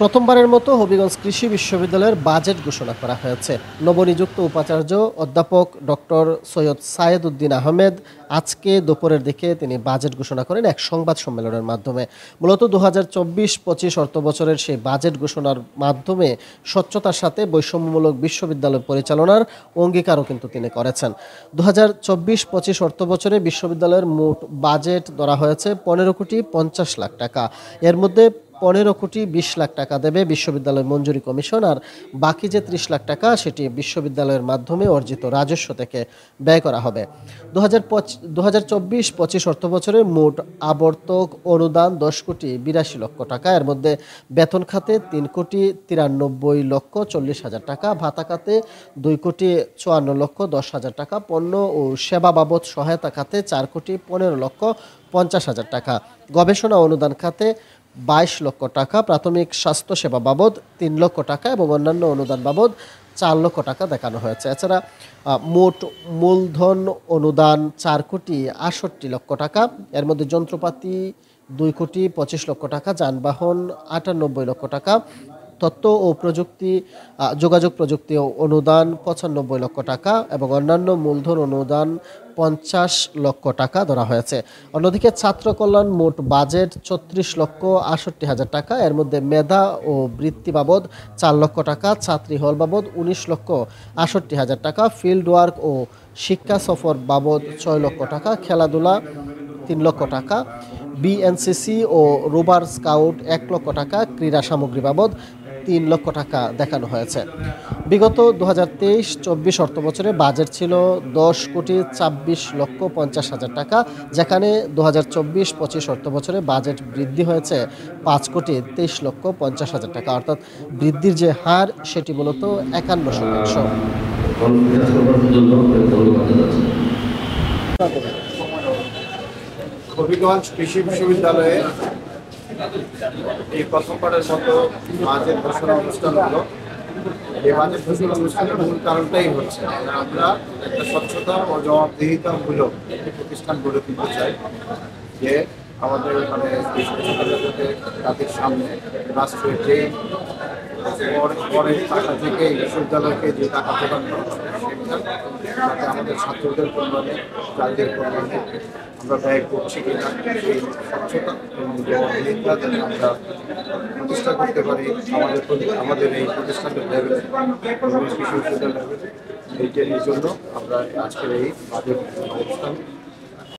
প্রথমবারের মতো হবিগঞ্জ কৃষি বিশ্ববিদ্যালয়ের বাজেট ঘোষণা করা হয়েছে। নবনিযুক্ত উপাচার্য অধ্যাপক ডক্টর সৈয়দ সায়েদ উদ্দিন আহমেদ আজকে দুপুরের দিকে তিনি বাজেট ঘোষণা করেন এক সংবাদ সম্মেলনের মাধ্যমে। মূলত ২০২৪-২৫ অর্থবছরের সেই বাজেট ঘোষণার মাধ্যমে স্বচ্ছতার সাথে বৈষম্যমূলক বিশ্ববিদ্যালয় পরিচালনার অঙ্গীকারও কিন্তু তিনি করেছেন। ২০২৪-২৫ অর্থবছরে বিশ্ববিদ্যালয়ের মোট বাজেট ধরা হয়েছে ১৫,৫০,০০,০০০ টাকা। এর মধ্যে ১৫,২০,০০,০০০ টাকা দেবে বিশ্ববিদ্যালয় মঞ্জুরি কমিশন, আর বাকি যে ৩০,০০,০০০ টাকা সেটি বিশ্ববিদ্যালয়ের মাধ্যমে অর্জিত রাজস্ব থেকে ব্যয় করা হবে। ২০২৪-২৫ অর্থবছরে মোট আবর্তক অনুদান ১০,৮২,০০,০০০ টাকা। এর মধ্যে বেতন খাতে ৩,৯৩,৪০,০০০ টাকা, ভাতা খাতে 2,54,10,০০০ টাকা, পণ্য ও সেবা বাবদ সহায়তা খাতে 4,15,50,০০০ টাকা, গবেষণা অনুদান খাতে 22 লক্ষ টাকা, প্রাথমিক স্বাস্থ্য সেবা বাবদ 3 লক্ষ টাকা এবং অন্যান্য অনুদান বাবদ 4 লক্ষ টাকা দেখানো হয়েছে। এছাড়া মোট মূলধন অনুদান 4,68,00,000 টাকা। এর মধ্যে যন্ত্রপাতি 2,25,00,000 টাকা, যানবাহন 98 লক্ষ টাকা, তথ্য ও প্রযুক্তি যোগাযোগ প্রযুক্তি অনুদান 95 লক্ষ টাকা এবং অন্যান্য মূলধন অনুদান 50 লক্ষ টাকা ধরা হয়েছে। অন্যদিকে ছাত্র কল্যাণ মোট বাজেট 34,68,000 টাকা। এর মধ্যে মেধা ও বৃত্তি বাবদ 4 লক্ষ টাকা, ছাত্রী হল বাবদ 19,68,000 টাকা, ফিল্ড ওয়ার্ক ও শিক্ষা সফর বাবদ 6 লক্ষ টাকা, খেলাধুলা 3 লক্ষ টাকা, বিএনসিসি ও রোভার স্কাউট 1 লক্ষ টাকা, ক্রীড়া সামগ্রী বাবদ 3 লক্ষ টাকা দেখানো হয়েছে। বিগত ২০২৩-২৪ অর্থবছরে বাজেট ছিল 10,26,50,000 টাকা, যেখানে ২০২৪-২৫ অর্থবছরে বাজেট বৃদ্ধি হয়েছে 5,23,50,000 টাকা। অর্থাৎ বৃদ্ধির যে হার সেটি মূলত 51%। হবিগঞ্জ কৃষি বিশ্ববিদ্যালয়ে এই প্রথমবারের মতো বাজেট ঘোষণা অনুষ্ঠান হলো। এই বাজেট ঘোষণা অনুষ্ঠানের মূল কারণটাই হচ্ছে আমরা একটা স্বচ্ছতা ও জবাবদিহিতা মূলক প্রতিষ্ঠান গড়ে তুলতে চাই, যে আমাদের বিশ্ববিদ্যালয়কে তাদের সামনে রাষ্ট্রের যেই পরের টাকা থেকে বিশ্ববিদ্যালয়কে যে টাকা প্রদান করা হবে সেটা যাতে আমাদের ছাত্রদের কল্যাণে যাদের কল্যাণে আমরা ব্যয় করছি কিনা সেই স্বচ্ছতা এবং জবাবদিহিতা যাতে আমরা প্রতিষ্ঠা করতে পারি আমাদের এই প্রতিষ্ঠানের লেভেলে, কৃষি বিশ্ববিদ্যালয় লেভেলে, এইটার জন্য আমরা আজকের এই বাজেট অনুষ্ঠান